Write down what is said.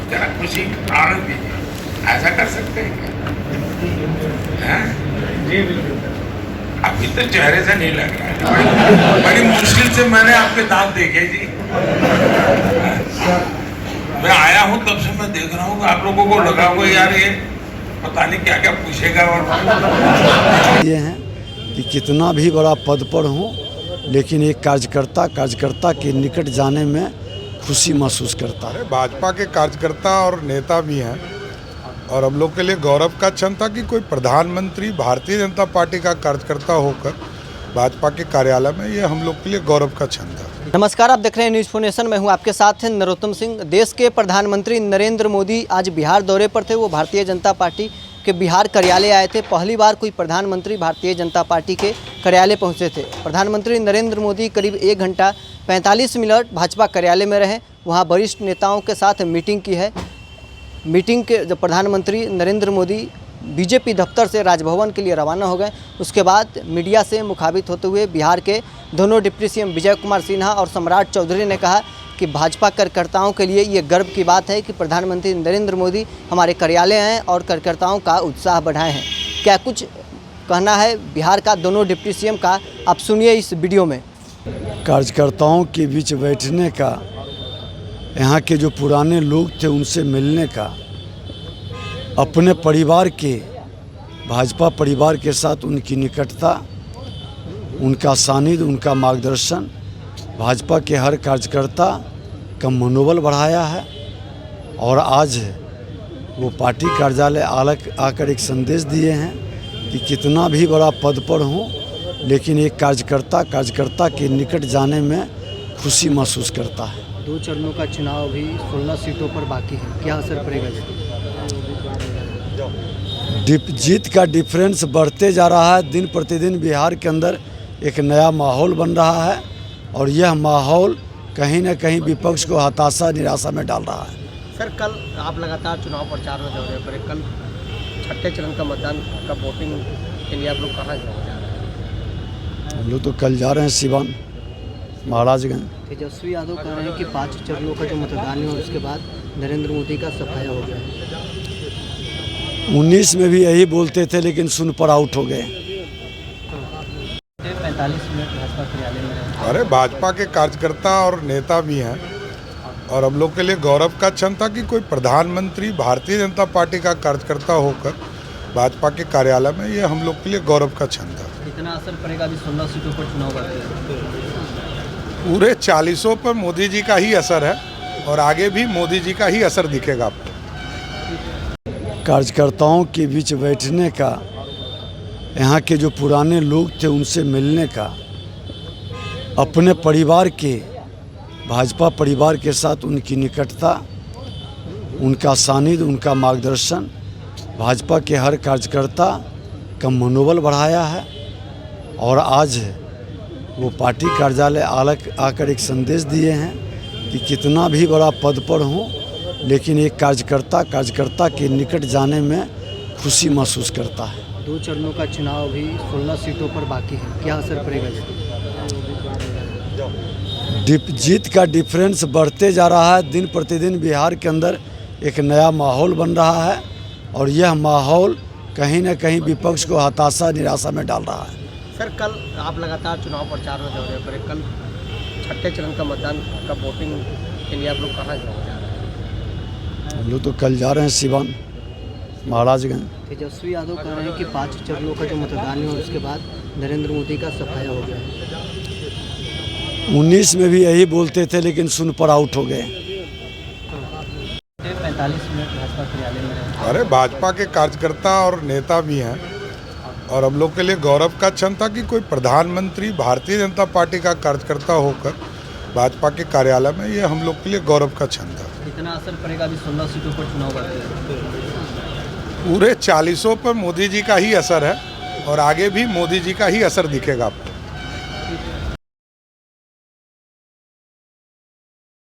जरा खुशी प्रारंभ दीजिए, ऐसा कर सकते हैं क्या? जी बिल्कुल। अभी तो चेहरे से नहीं लग रहा है, बड़ी मुश्किल से मैंने आपके दांत देखे जी। मैं आया हूँ तब से मैं देख रहा हूँ कि आप लोगों को लगा होगा यार ये पता नहीं क्या क्या पूछेगा। और ये हैं कि कितना भी बड़ा पद पर हूँ, लेकिन एक कार्यकर्ता के निकट जाने में खुशी महसूस करता है। भाजपा के कार्यकर्ता और नेता भी हैं और हम लोग के लिए गौरव का क्षण था कि कोई प्रधानमंत्री भारतीय जनता पार्टी का कार्यकर्ता होकर भाजपा के कार्यालय में, ये हम लोग के लिए गौरव का क्षण था। नमस्कार, आप देख रहे हैं न्यूज़ फोर नेशन। मैं हूं आपके साथ हैं नरोत्तम सिंह। देश के प्रधानमंत्री नरेंद्र मोदी आज बिहार दौरे पर थे। वो भारतीय जनता पार्टी के बिहार कार्यालय आए थे। पहली बार कोई प्रधानमंत्री भारतीय जनता पार्टी के कार्यालय पहुंचे थे। प्रधानमंत्री नरेंद्र मोदी करीब 1 घंटा 45 मिनट भाजपा कार्यालय में रहे। वहाँ वरिष्ठ नेताओं के साथ मीटिंग की है। मीटिंग के जब प्रधानमंत्री नरेंद्र मोदी बीजेपी दफ्तर से राजभवन के लिए रवाना हो गए, उसके बाद मीडिया से मुखातिब होते हुए बिहार के दोनों डिप्टी सीएम विजय कुमार सिन्हा और सम्राट चौधरी ने कहा कि भाजपा कार्यकर्ताओं के लिए ये गर्व की बात है कि प्रधानमंत्री नरेंद्र मोदी हमारे कार्यालय आए और कार्यकर्ताओं का उत्साह बढ़ाए हैं। क्या कुछ कहना है बिहार का दोनों डिप्टी सीएम का, आप सुनिए इस वीडियो में। कार्यकर्ताओं के बीच बैठने का, यहाँ के जो पुराने लोग थे उनसे मिलने का, अपने परिवार के, भाजपा परिवार के साथ उनकी निकटता, उनका सानिध्य, उनका मार्गदर्शन भाजपा के हर कार्यकर्ता का मनोबल बढ़ाया है। और आज वो पार्टी कार्यालय आकर एक संदेश दिए हैं कि कितना भी बड़ा पद पर हूँ, लेकिन एक कार्यकर्ता के निकट जाने में खुशी महसूस करता है। 2 चरणों का चुनाव भी 16 सीटों पर बाकी है, क्या असर पड़ेगा इसका? जीत का डिफरेंस बढ़ते जा रहा है। दिन प्रतिदिन बिहार के अंदर एक नया माहौल बन रहा है और यह माहौल कहीं न कहीं विपक्ष को हताशा निराशा में डाल रहा है। सर, कल आप लगातार चुनाव प्रचार में दौरे पर, कल 6ठे चरण का मतदान का वोटिंग के लिए आप लोग कहाँ जा रहे हैं? हम लोग तो कल जा रहे हैं सिवान, महाराजगंज। तेजस्वी यादव कह रहे हैं कि 5 चरणों का जो मतदान है उसके बाद नरेंद्र मोदी का सफाया हो गया है। 19 में भी यही बोलते थे, लेकिन सुन पर आउट हो गए। 45 मिनट भाजपा कार्यालय में रहे। अरे भाजपा के कार्यकर्ता और नेता भी हैं और हम लोग के लिए गौरव का क्षण था कि कोई प्रधानमंत्री भारतीय जनता पार्टी का कार्यकर्ता होकर भाजपा के कार्यालय में, ये हम लोग के लिए गौरव का क्षण था। कितना असर पड़ेगा अभी 16 सीटों पर चुनाव बाकी है? पूरे 40 पर मोदी जी का ही असर है और आगे भी मोदी जी का ही असर दिखेगा आपको। कार्यकर्ताओं के बीच बैठने का, यहाँ के जो पुराने लोग थे उनसे मिलने का, अपने परिवार के, भाजपा परिवार के साथ उनकी निकटता, उनका सानिध्य, उनका मार्गदर्शन भाजपा के हर कार्यकर्ता का मनोबल बढ़ाया है। और आज वो पार्टी कार्यालय आकर एक संदेश दिए हैं कि कितना भी बड़ा पद पर हूँ, लेकिन एक कार्यकर्ता के निकट जाने में खुशी महसूस करता है। 2 चरणों का चुनाव भी 16 सीटों पर बाकी है, क्या असर पड़ेगा इसका? जीत का डिफरेंस बढ़ते जा रहा है। दिन प्रतिदिन बिहार के अंदर एक नया माहौल बन रहा है और यह माहौल कहीं न कहीं विपक्ष को हताशा निराशा में डाल रहा है। सर, कल आप लगातार चुनाव प्रचार में दौरे पर, कल 6ठे चरण का मतदान का वोटिंग के लिए आप लोग कहाँ जा रहे हैं? हम लोग तो कल जा रहे हैं सिवान, महाराजगंज। तेजस्वी यादव कह रहे हैं कि 5 चरणों का जो मतदान है उसके बाद नरेंद्र मोदी का सफाया हो गया है। 19 में भी यही बोलते थे, लेकिन सुन पर आउट हो गए। 45 मिनट भाजपा कार्यालय में रहे। अरे भाजपा के कार्यकर्ता और नेता भी हैं और हम लोग के लिए गौरव का क्षण था कि कोई प्रधानमंत्री भारतीय जनता पार्टी का कार्यकर्ता होकर भाजपा के कार्यालय में, ये हम लोग के लिए गौरव का क्षण था। कितना असर पड़ेगा अभी 16 सीटों पर चुनाव बाकी है? पूरे 40 पर मोदी जी का ही असर है और आगे भी मोदी जी का ही असर दिखेगा आपको।